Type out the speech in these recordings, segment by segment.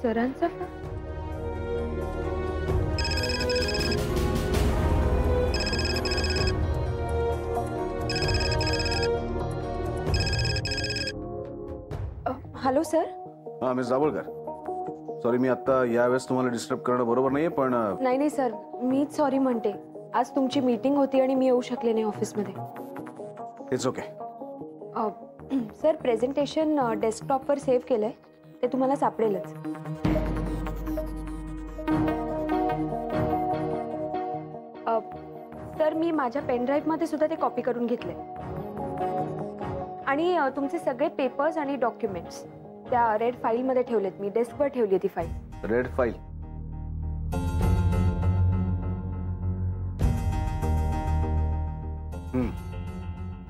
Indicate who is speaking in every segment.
Speaker 1: सरांचा phone? Hello sir.
Speaker 2: हां miss Dabholkar, sorry मी आता यावेळेस तुम्हाला डिस्टर्ब करणं बरोबर नाहीये, पण
Speaker 1: नाही सर, मीच सॉरी म्हणते. आज तुमची मीटिंग होती आणि मी येऊ शकले नाही ऑफिसमध्ये.
Speaker 2: It's okay.
Speaker 1: सर, प्रेझेंटेशन डेस्कटॉपवर सेव्ह केलंय, ते तुम्हाला सापडेलच. सर, मी माझ्या पेनड्राईव्हमध्ये सुद्धा ते कॉपी करून घेतले आणि तुमचे सगळे पेपर्स आणि डॉक्युमेंट्स त्या रेड फाईलमध्ये ठेवलेत. मी डेस्कवर ठेवली होती file.
Speaker 2: Red file?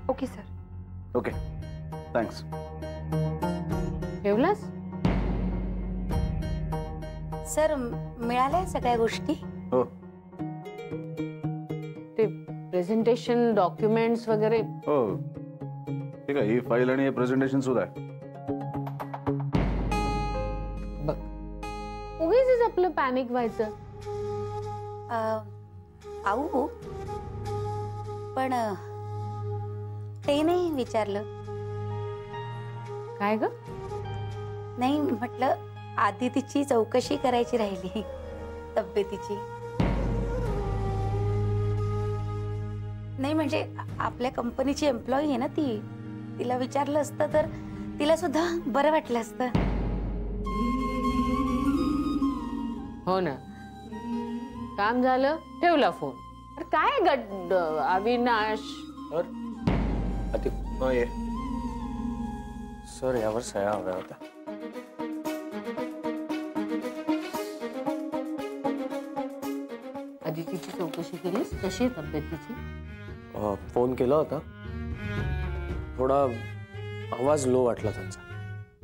Speaker 1: Okay sir.
Speaker 2: Okay, thanks.
Speaker 3: ठेवलास?
Speaker 4: सर, मिळाल्या सगळ्या गोष्टी?
Speaker 2: हो.
Speaker 3: ते प्रेझेंटेशन डॉक्युमेंट्स वगैरे?
Speaker 2: हो ठीक आहे, ही फाईल आणि हे प्रेझेंटेशन सुद्धा आहे.
Speaker 3: बघ, उगीच आपलं पॅनिक व्हायचं.
Speaker 4: आऊ, पण ते नाही विचारलं.
Speaker 3: काय ग?
Speaker 4: नाही म्हटलं, आधी तिची चौकशी करायची राहिली तब्येतीची. नाही म्हणजे आपल्या कंपनीची एम्प्लॉई आहे ना ती, तिला विचारलं असतं तर तिला सुद्धा बरं वाटलं असतं.
Speaker 3: हो ना, काम झालं, ठेवला फोन. काय गड अविनाश?
Speaker 5: सर, यावर सह्या हव्या होत्या.
Speaker 3: अदितीची चौकशी केलीस? कशी आहे तब्येत तिची?
Speaker 5: फोन केला होता, थोडा आवाज लो वाटला त्यांचा.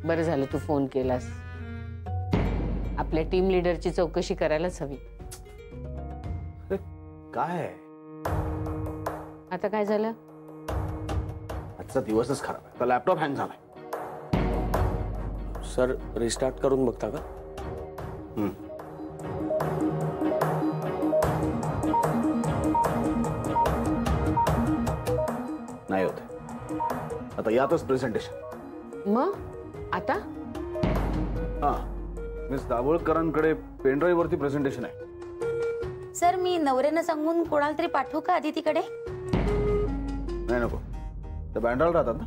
Speaker 3: बरं झालं तू फोन केलास. आपल्या टीम लीडरची चौकशी करायलाच हवी.
Speaker 2: काय
Speaker 3: आता काय झालं?
Speaker 2: आजचा दिवसच खराब आहे. आता लॅपटॉप हँग झालाय.
Speaker 5: सर, रिस्टार्ट करून बघता का?
Speaker 2: नाही होत. आता यातच प्रेझेंटेशन.
Speaker 3: मग आता?
Speaker 2: हां, मिस दाभोळकरांकडे पेनड्राईव्ह वरती प्रेझेंटेशन आहे.
Speaker 4: सर, मी नवऱ्यानं सांगून कोणाला तरी पाठवू का आदितीकडे?
Speaker 2: नाही नको, ते बँड्राला राहतात ना.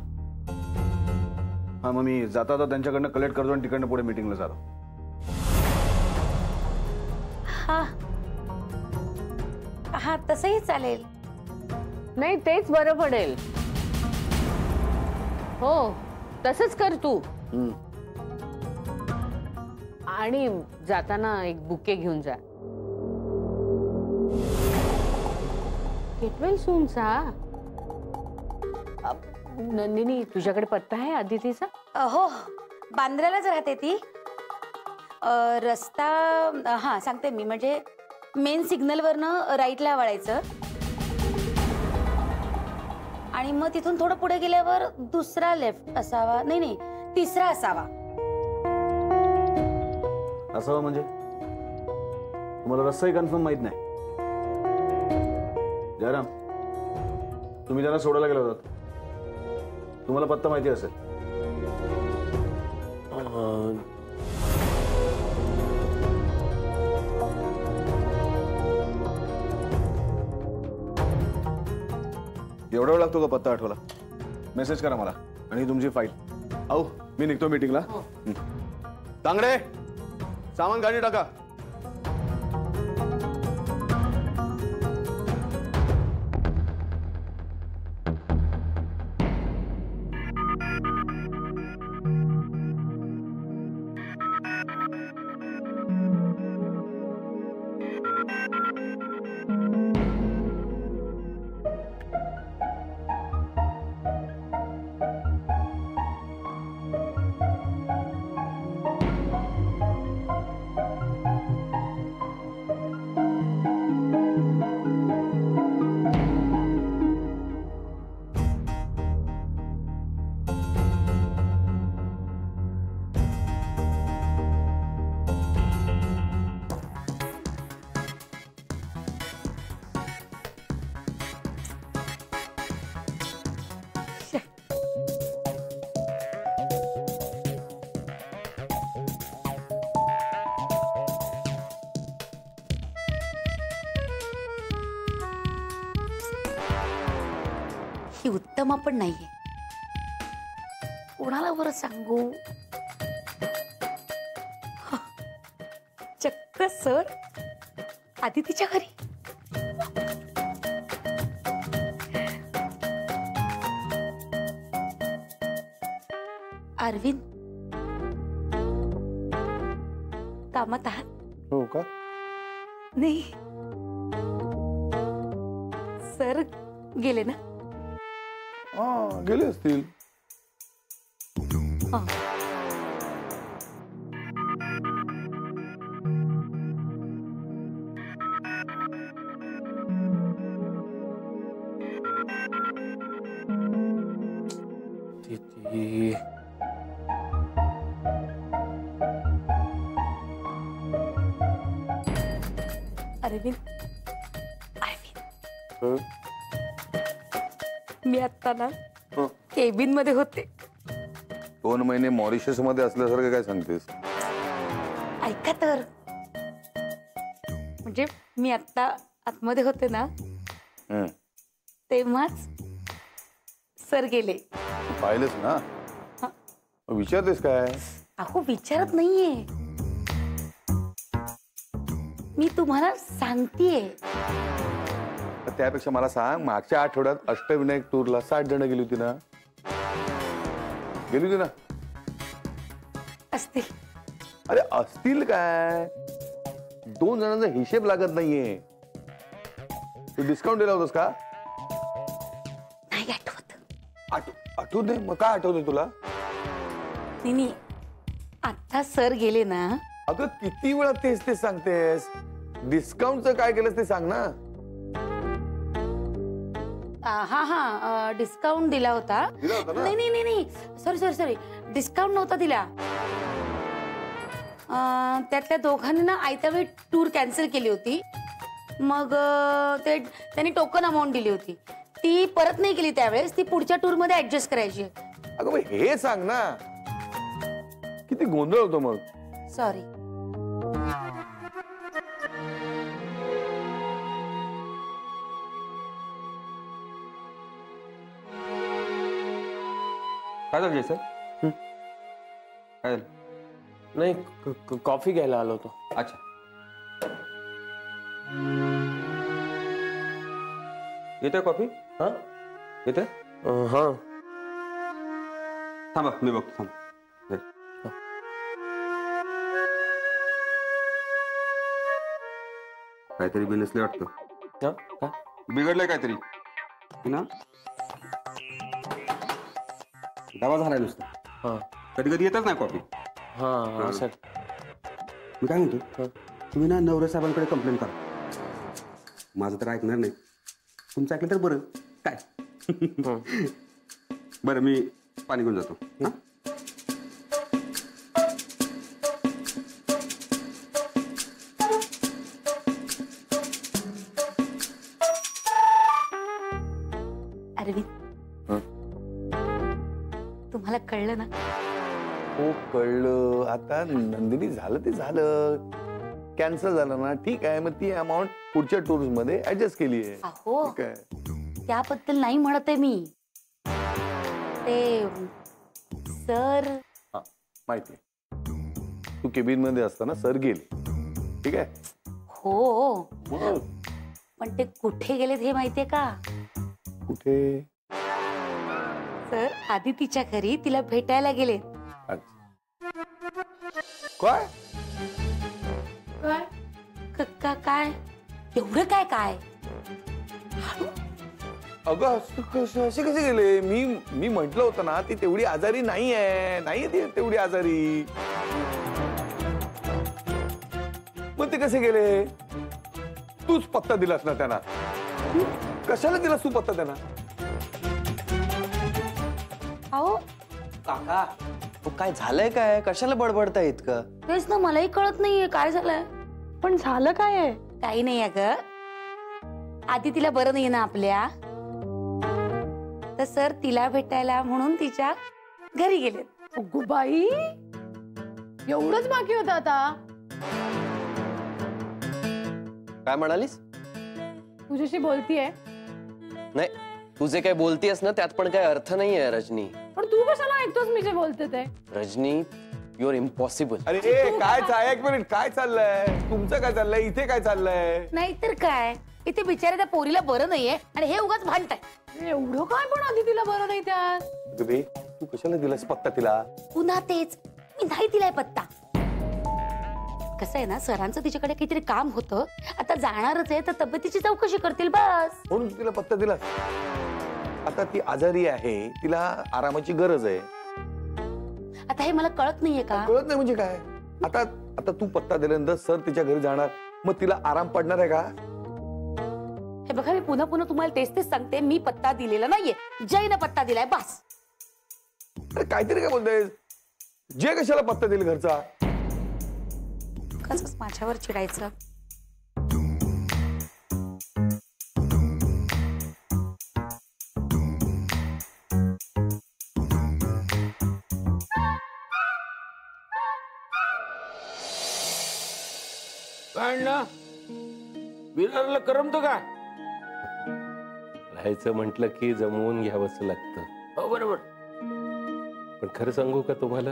Speaker 2: हां, मग मी जाता त्यांच्याकडनं कलेक्ट करतो आणि तिकडनं पुढे मीटिंगला जातो.
Speaker 4: हा हा, तसंही चालेल.
Speaker 3: नाही, तेच बरं पडेल. हो, तसंच कर तू. आणि जाताना एक बुके घेऊन जा. केटवेल सूनचा. नंदिनी, तुझ्याकडे पत्ता आहे अदितीचा?
Speaker 4: हो, बांद्र्यालाच राहते ती. रस्ता हा सांगते मी, म्हणजे मेन सिग्नलवरनं राईटला वळायचं आणि मग तिथून थोडं पुढे गेल्यावर दुसरा लेफ्ट असावा. नाही, तिसरा असावा.
Speaker 2: असावा म्हणजे? तुम्हाला रस्ताही कन्फर्म माहित नाही? जयराम, तुम्ही त्यांना सोडायला गेला होतात, तुम्हाला पत्ता माहिती असेल. एवढा वेळ लागतो का पत्ता आठवला? मेसेज करा मला. आणि तुमची फाईल. आऊ, मी निघतो मीटिंगला. तांगडे, सामान गाडी टाका.
Speaker 4: ती उत्तमा पण नाहीये. कोणाला बरं सांगू? चक्क सर आदितीच्या घरी. अरविंद, कामात आहात?
Speaker 2: हो का?
Speaker 4: नाही, सर गेले ना?
Speaker 2: गेले असतील.
Speaker 4: हा.
Speaker 5: ती
Speaker 4: अरविंद, अरविंद,
Speaker 2: हं?
Speaker 4: मी आता ना
Speaker 2: हं.
Speaker 4: केबिन मध्ये होते.
Speaker 2: 2 महिने मॉरिशस मध्ये असल्यासारखं काय सांगतेस?
Speaker 4: ऐका तर, म्हणजे मी आता आतमध्ये होते ना
Speaker 2: हं.
Speaker 4: तेव्हाच सर गेले.
Speaker 2: पाहिलंस ना? विचारतेस काय?
Speaker 4: अहो विचारत नाहीये, मी तुम्हाला सांगतेय.
Speaker 2: त्यापेक्षा मला सांग, मागच्या आठवड्यात अष्टविनायक टूरला 60 जण गेली होती ना? गेली होती ना?
Speaker 4: असतील.
Speaker 2: अरे असतील काय? 2 जणांचा हिशेब लागत नाहीये. तू डिस्काउंट दिला होतास का?
Speaker 4: नाही आठवत.
Speaker 2: आठवत नाही? मग काय आठवतंय तुला?
Speaker 4: नाही, आता सर गेले ना.
Speaker 2: अगं किती वेळा तेच ते सांगतेस? डिस्काउंटचं काय केलंस ते सांग ना.
Speaker 4: हा हा, डिस्काउंट दिला होता.
Speaker 2: दिला होता ना?
Speaker 4: नाही नाही नाही नाही, सॉरी सॉरी सॉरी, डिस्काउंट नव्हता दिला. त्यातल्या दोघांनी ना आयत्या वेळी टूर कॅन्सल केली होती. मग त्यांनी टोकन अमाऊंट दिली होती, ती परत नाही केली त्यावेळेस. ती पुढच्या टूर मध्ये ऍडजस्ट करायची.
Speaker 2: अगं मग हे सांग ना. किती गोंधळ होतो मग.
Speaker 4: सॉरी.
Speaker 6: काय झालं सर? काय झालं?
Speaker 5: नाही, कॉफी घ्यायला आलो होतो.
Speaker 6: अच्छा, येतोय कॉफी?
Speaker 5: हा
Speaker 6: येतोय?
Speaker 5: हा.
Speaker 6: थांबा, मी बघतो. थांब. काहीतरी बिनसले वाटतं.
Speaker 5: हा? काय?
Speaker 6: बिघडलंय काहीतरी ना? दवा झालाय नुसता.
Speaker 5: हा
Speaker 6: कधी कधी येतच नाही कॉफी.
Speaker 5: हा हा सर.
Speaker 6: मी काय म्हणतो, तुम्ही ना नवरे साहेबांकडे कंप्लेंट करा. माझं तर ऐकणार नाही, तुमचं ऐकलं तर बरं. काय बरं, मी पाणी घेऊन जातो. हा,
Speaker 4: अरविंद, तुम्हाला कळलं ना?
Speaker 2: हो कळलं. आता नंदिनी झालं ते झालं, कॅन्सल झालं ना. ठीक आहे, मग ती अमाऊंट पुढच्या टूर्स मध्ये ऍडजस्ट केली आहे.
Speaker 4: अहो
Speaker 2: ठीक आहे.
Speaker 4: त्याबद्दल नाही म्हणत आहे मी. ते सर.
Speaker 2: हा माहिती आहे, तू केबिन मध्ये असताना सर गेले. ठीक आहे.
Speaker 4: हो,
Speaker 2: मग
Speaker 4: पण ते कुठे गेलेत हे माहितीये का?
Speaker 2: कुठे?
Speaker 4: सर आदितीच्या घरी तिला भेटायला गेले.
Speaker 2: काय?
Speaker 4: काय एवढं काय काय?
Speaker 2: अगं असे कसे गेले? मी म्हंटल होतं ना, ती तेवढी आजारी नाहीये. नाहीये ती तेवढी आजारी. मग ते कसे गेले? तूच पत्ता दिलास ना त्यांना. कशाला दिलास तू पत्ता त्यांना?
Speaker 4: अहो
Speaker 7: काका, तो काय झालंय? काय कशाला बडबडता इतकं?
Speaker 4: तेच ना, मलाही कळत नाहीये काय झालंय.
Speaker 1: पण झालं काय आहे?
Speaker 4: काही नाही अगं, आदितीला बरं नाही ना आपल्या, तर सर तिला भेटायला म्हणून तिच्या घरी गेले.
Speaker 8: अगो बाई, एवढंच बाकी होतं आता?
Speaker 7: काय म्हणालीस?
Speaker 8: तुझ्याशी बोलतीये?
Speaker 7: नाही, तू जे काय बोलतेस ना त्यात पण काय अर्थ नाहीये रजनी.
Speaker 8: पण तू कशाला ऐकतोस मी जे बोलते ते?
Speaker 7: Rajni you are impossible.
Speaker 2: अरे काय एक मिनिट, काय चाललंय तुमचं? काय चाललंय इथे? काय चाललंय?
Speaker 4: नाहीतर काय, इथे बिचाऱ्या त्या पोरीला बरं नाहीये आणि हे उगाच भांडताय.
Speaker 8: एवढं काय पण आधी तिला बरं नाही त्यात.
Speaker 2: तुम्ही तू कशाला दिलास पत्ता तिला?
Speaker 4: पुन्हा तेच, मी नाही दिलाय पत्ता. कसं आहे ना, सरांचं तिच्याकडे काहीतरी काम होतं, आता जाणारच आहे तर तब्येतीची चौकशी करतील बस.
Speaker 2: म्हणून तिला पत्ता दिलास? आता ती आजारी आहे, तिला आरामाची गरज आहे.
Speaker 4: आता हे मला कळत नाहीये का?
Speaker 2: कळत नाही म्हणजे काय? आता आता तू पत्ता दिल्यानंतर सर तिच्या घरी जाणार, मग तिला आराम पडणार आहे का?
Speaker 4: हे बघा, मी पुन्हा पुन्हा तुम्हाला तेच सांगते, मी पत्ता दिलेला नाहीये, जयने पत्ता दिलाय बस.
Speaker 2: अरे काहीतरी काय बोलतोय? जे कशाला पत्ता दिला घरचा?
Speaker 4: कसंच माझ्यावर चिडायचं.
Speaker 9: काय ना विरारला करमत का?
Speaker 5: राहायचं म्हटलं की जमवून घ्यावंच लागतं.
Speaker 9: हो बरोबर.
Speaker 5: पण खरं सांगू का तुम्हाला,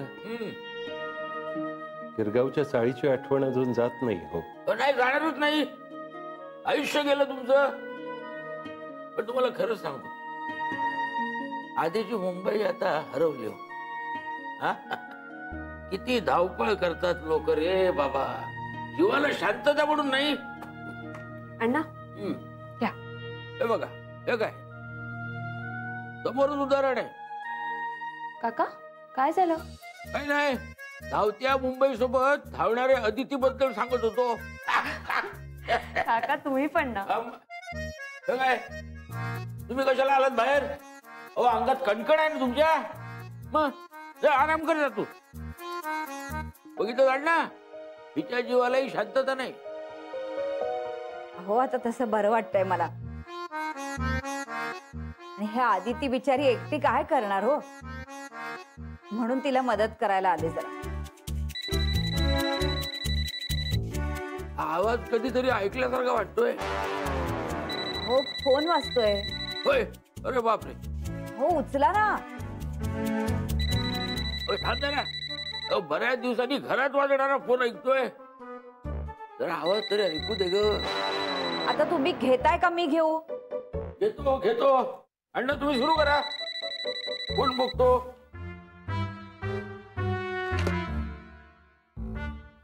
Speaker 5: गिरगावच्या चाळीची आठवण अजून जात नाही. हो
Speaker 9: नाही, जाणारच नाही. आयुष्य गेलं तुमचं. पण तुम्हाला खरंच सांगतो, आधीची मुंबई आता हरवली. हो किती धावपळ करतात लोक रे बाबा, जीवाला शांतता म्हणून नाही.
Speaker 1: अण्णा घ्या.
Speaker 9: हे बघा, हे काय समोरच उदाहरण आहे.
Speaker 1: काका काय झालं?
Speaker 9: काही नाही, धावत्या मुंबई सोबत धावणाऱ्या अदिती बद्दल सांगत होतो.
Speaker 1: काका तुम्ही पण ना.
Speaker 9: हे काय, तुम्ही कशाला आलात बाहेर? अहो अंगात कणकण आहे ना तुमच्या, मग जा आराम कर जा तू. बघितलं ना, हिच्या जीवालाही शांतता नाही.
Speaker 10: हो आता तसं बरं वाटतंय मला. आणि हे आदिती बिचारी एकटी काय करणार हो, म्हणून तिला मदत करायला आले जरा.
Speaker 9: आवाज कधीतरी ऐकल्यासारखा वाटतोय.
Speaker 10: हो फोन वाजतोय.
Speaker 9: होय, अरे बापरे.
Speaker 10: हो उचला ना.
Speaker 9: थांब ना, बऱ्याच दिवसांनी घरात वाजणारा फोन ऐकतोय. जरा आवाज तरी ऐकू दे ग.
Speaker 10: आता तुम्ही घेताय का मी घेऊ?
Speaker 9: घेतो घेतो. अण्णा तुम्ही सुरू करा, कोण बघतो.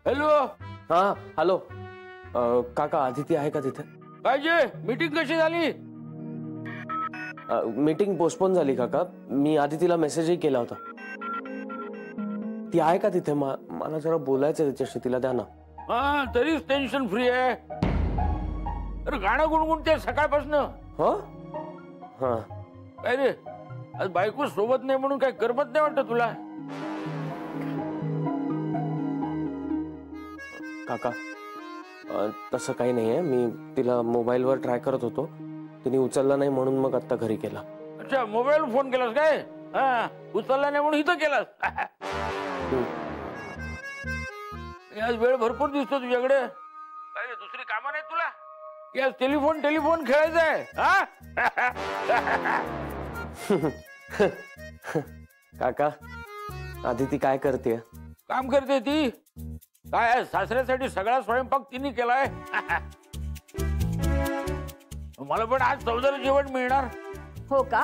Speaker 9: हॅलो.
Speaker 5: हा हॅलो. काका आदिती आहे का तिथे?
Speaker 9: पाहिजे. मीटिंग कशी झाली?
Speaker 5: मीटिंग पोस्टपोन झाली काका. मी आदितीला मेसेजही केला होता. ती आहे का तिथे? मला जरा बोलायचं तिच्याशी, तिला द्या ना.
Speaker 9: हा तरीच टेन्शन फ्री आहे. अरे गाणं गुणगुणते सकाळपासून.
Speaker 5: हो हा.
Speaker 9: काय रे, आज बायको सोबत नाही म्हणून काय करमत नाही वाटत तुला?
Speaker 5: काका तसं काही नाहीये. मी तिला मोबाईलवर ट्राय करत होतो, तिने उचलला नाही म्हणून मग आता घरी केला.
Speaker 9: अच्छा, मोबाईल फोन केलास काय? हा, उचलला नाही म्हणून इथं केलास. आज वेळ भरपूर दिसतो तुझ्याकडे. काय रे, दुसरी कामं नाही तुला? आज टेलिफोन खेळायचंय.
Speaker 5: काका आदिती काय करते?
Speaker 9: काम करते ती. काय सासऱ्यासाठी सगळा स्वयंपाक तिने केलाय. मला पण आज चौदाला जेवण मिळणार.
Speaker 10: हो का?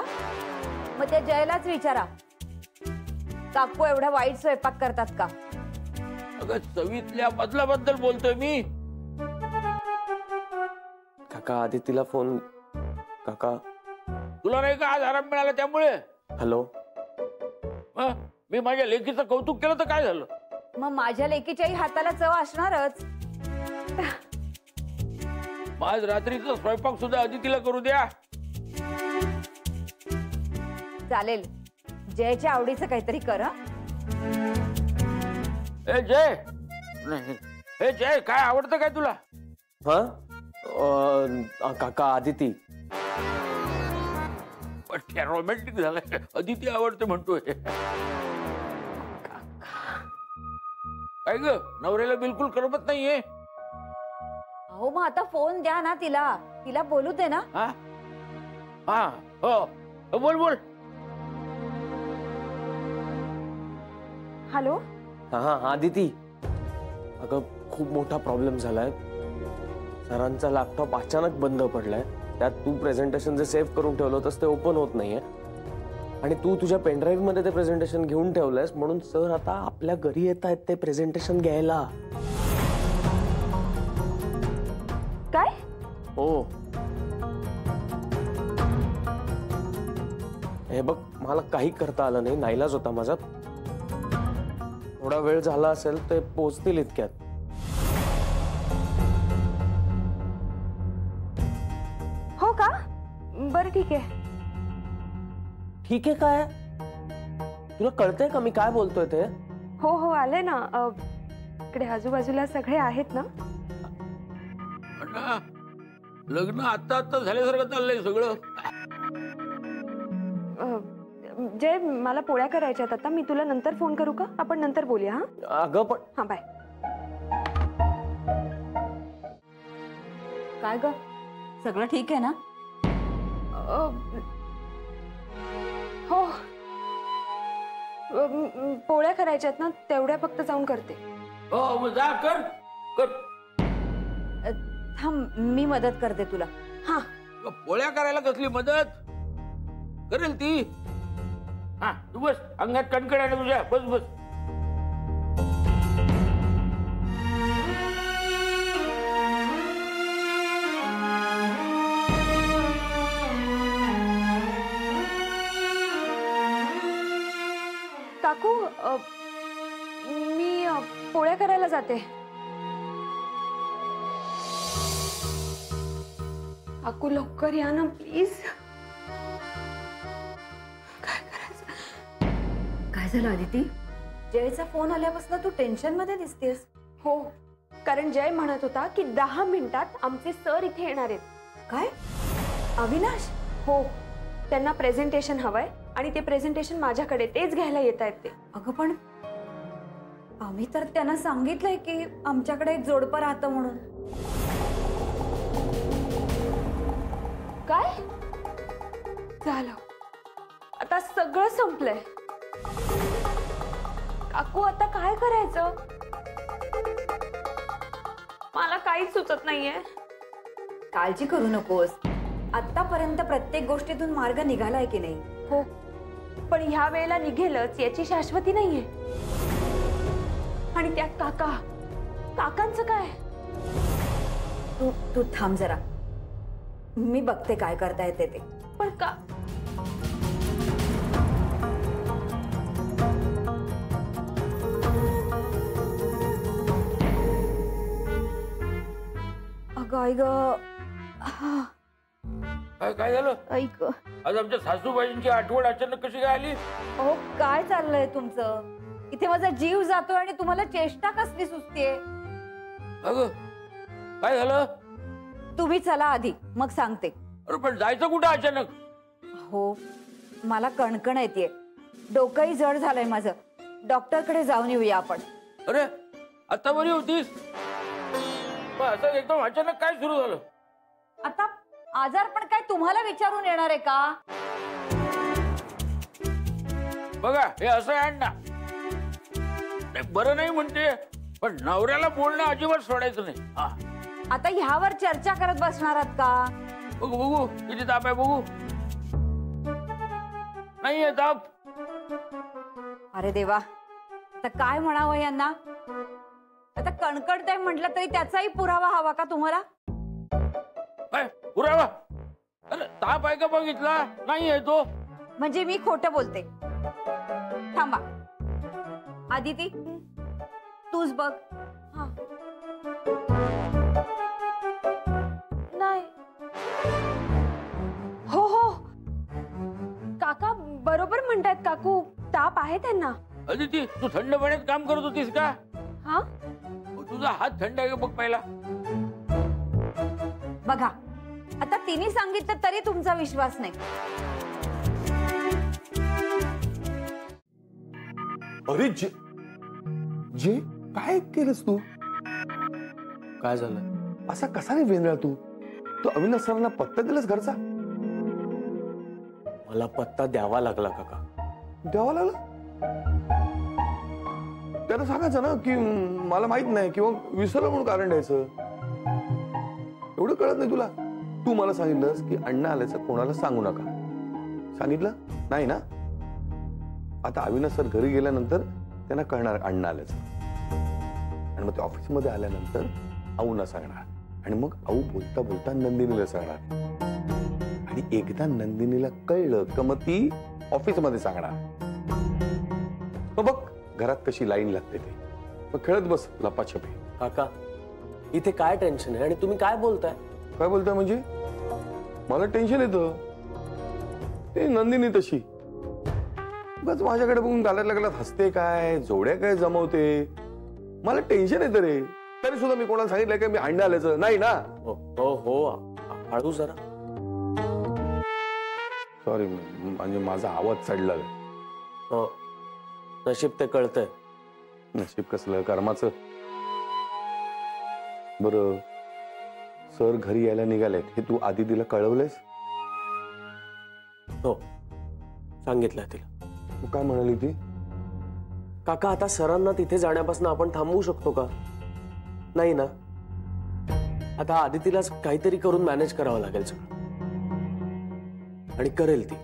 Speaker 10: मग त्या जयलाच विचारा, काकू एवढा वाईट स्वयंपाक करतात का?
Speaker 9: अगं चवीतल्या बदलाबद्दल बोलतोय मी.
Speaker 5: काका आदितीला फोन. काका
Speaker 9: तुला नाही का आज आराम मिळाला त्यामुळे?
Speaker 5: हॅलो.
Speaker 9: मी माझ्या लेकीचं कौतुक केलं तर काय झालं?
Speaker 10: मग माझ्या लेकीच्याही हाताला चव असणारच.
Speaker 9: आज रात्रीचा स्वयंपाक सुद्धा अदितीला करू द्या.
Speaker 10: चालेल, जयच्या आवडीचं काहीतरी कर.
Speaker 9: ए जय, हे जय काय आवडतं काय तुला?
Speaker 5: हा काका आदिती.
Speaker 9: रोमॅन्टिक झालाय. अदिती आवडते म्हणतोय. काय ग, नवऱ्याला बिलकुल करमत नाहीये?
Speaker 10: हो मग आता फोन द्या ना तिला, तिला बोलू दे ना.
Speaker 9: हा हो बोल बोल.
Speaker 1: हॅलो.
Speaker 5: हा आदिती, अगं खूप मोठा प्रॉब्लेम झालाय. सरांचा लॅपटॉप अचानक बंद पडलाय. त्यात तू प्रेझेंटेशन जे सेव्ह करून ठेवलं होतंस ते ओपन होत नाहीये आणि तू तुझ्या पेनड्राईव्ह मध्ये ते प्रेझेंटेशन घेऊन ठेवलंयस, म्हणून सर आता आपल्या घरी येत आहेत ते प्रेझेंटेशन घ्यायला.
Speaker 1: काय?
Speaker 5: हो. हे बघ, मला काही करता आलं नाही, नाईलाज होता माझा. थोडा वेळ झाला असेल, ते पोहोचतील इतक्यात.
Speaker 1: हो का? बरं ठीक आहे.
Speaker 5: ठीक आहे काय? तुला कळतंय का मी काय बोलतोय ते?
Speaker 1: हो हो आले ना. इकडे आजूबाजूला सगळे आहेत ना.
Speaker 9: अण्णा, लग्न आता आता झाल्यासारखं चाललंय सगळं.
Speaker 1: जय, मला पोळ्या करायच्यात आता. मी तुला नंतर फोन करू का? आपण नंतर बोलूया. हा
Speaker 5: अगं पण.
Speaker 1: हा बाय.
Speaker 10: काय ग, सगळं ठीक आहे ना?
Speaker 1: हो. पोळ्या करायच्यात ना, तेवढ्या फक्त जाऊन करते.
Speaker 9: हो मग जा कर कर.
Speaker 10: थांब, मी मदत करते तुला.
Speaker 1: हा.
Speaker 9: पोळ्या करायला कसली मदत करेल ती? हा तू बस, अंगात कणकण आहे ना तुझ्या, बस बस.
Speaker 1: काकू, मी पोळ्या करायला जाते. काकू लवकर या ना प्लीज.
Speaker 10: काय झालं आदिती? जयचा फोन आल्यापासून तू टेन्शन मध्ये दिसतेस.
Speaker 1: हो, कारण जय म्हणत होता की 10 मिनिटात आमचे सर इथे येणार आहेत.
Speaker 10: काय? अविनाश?
Speaker 1: हो, त्यांना प्रेझेंटेशन हवंय आणि ते प्रेझेंटेशन माझ्याकडे तेच घ्यायला येत आहेत ते.
Speaker 10: अगं पण आम्ही तर त्यांना सांगितलंय की आमच्याकडे एक जोडपं राहतं म्हणून.
Speaker 1: काय झालं? आता सगळं संपलंय. काकू आता काय करायचं? मला काहीच सुचत नाहीये.
Speaker 10: काळजी करू नकोस. आतापर्यंत प्रत्येक गोष्टीतून मार्ग निघालाय की नाही?
Speaker 1: हो, पण ह्या वेळेला निघेलच याची शाश्वती नाहीये. आणि त्यात काकांचं काय?
Speaker 10: तू थांब जरा, मी बघते काय करता येते ते.
Speaker 1: पण का?
Speaker 10: अगं आई ग,
Speaker 9: काय झालं?
Speaker 10: ऐक,
Speaker 9: आज आमच्या सासूबाईंची आठवण अचानक कशी काय आली?
Speaker 10: अहो काय चाललंय तुमचं? इथे माझा जीव जातोय आणि तुम्हाला चेष्टा कसली सुचतेय?
Speaker 9: अगं काय झालं?
Speaker 10: तुम्ही चला आधी, मग सांगते.
Speaker 9: अरे पण जायचं कुठं अचानक?
Speaker 10: हो, मला कणकण येतेय, डोकंही जड झालंय माझं. डॉक्टरकडे जाऊन येऊया आपण.
Speaker 9: अरे आता बरी होतीस, असं एकदम अचानक काय सुरू झालं?
Speaker 10: आता आजार पण काय तुम्हाला विचारून येणार आहे का?
Speaker 9: बघा हे असं आहे ना, बरं नाही म्हणते, पण नवऱ्याला बोलणं अजिबात सोडायचं नाही. हा,
Speaker 10: आता ह्यावर चर्चा करत बसणार आहात का?
Speaker 9: बघू किती ताप आहे बघू. नाहीये ताप.
Speaker 10: अरे देवा, आता काय म्हणावं यांना? आता कणकणताय म्हटलं तरी त्याचाही पुरावा हवा का तुम्हाला?
Speaker 9: काय पुरावा? अरे ताप आहे का बघितला? नाही आहे तो.
Speaker 10: म्हणजे मी खोटं बोलते? थांबा आदिती, तूच बघ.
Speaker 1: हा. नाही. हो, काका बरोबर म्हणतायत. काकू ताप आहे त्यांना.
Speaker 9: अदिती तू थंड पाण्यात काम करत होतीस का?
Speaker 1: हा,
Speaker 9: तुझा हात थंड आहे का बघ पहिला.
Speaker 10: बघा, आता तिने सांगितलं तरी तुमचा विश्वास नाही.
Speaker 6: अरे जे काय केलंस तू?
Speaker 5: काय झालं?
Speaker 6: असा कसा रे वेंदळा तू? तू अविनाश सरांना पत्ता दिलास घरचा?
Speaker 5: मला पत्ता द्यावा लागला काका.
Speaker 11: द्यावा लागला? त्याला सांगायचं ना की मला माहित नाही किंवा विसरलं म्हणून कारण द्यायचं. एवढं कळत नाही तुला? तू मला सांगितलंस की अण्णा आल्याचं कोणाला सांगू नका. सांगितलं नाही ना? आता अविनाश सर घरी गेल्यानंतर त्यांना कळणार अण्णा आल्याचं, आणि मग ते ऑफिसमध्ये आल्यानंतर आऊना सांगणार, आणि मग आऊ बोलता बोलता नंदिनीला सांगणार, आणि एकदा नंदिनीला कळलं का मग ती ऑफिसमध्ये सांगणार. मग बघ घरात कशी लाईन लागते ते. मग खेळत बस लपाछपी.
Speaker 5: काका इथे काय टेन्शन आहे आणि तुम्ही काय बोलताय?
Speaker 11: काय बोलताय म्हणजे? मला टेन्शन येतं. ते नंदिनी तशी बस माझ्याकडे बघून गालात लागलात हसते, काय जोड्या काय जमवते, मला टेन्शन येतं रे. तरी सुद्धा मी कोणाला सांगितलंय का मी अण्णा आल्याचं? नाही ना.
Speaker 5: हो हो हळू जरा.
Speaker 11: सॉरी, म्हणजे माझा आवाज चढला.
Speaker 5: हो नशीब ते कळतंय.
Speaker 11: नशीब कसलं, कर्माचं. बरं सर घरी यायला निघालेत हे तू आदितीला कळवलंयस?
Speaker 5: हो सांगितलंय तिला.
Speaker 11: तू काय म्हणाली ती?
Speaker 5: काका आता सरांना तिथे जाण्यापासून आपण थांबवू शकतो का? नाही ना. आता आदितीलाच काहीतरी करून मॅनेज करावं लागेल सगळं, आणि करेल ती.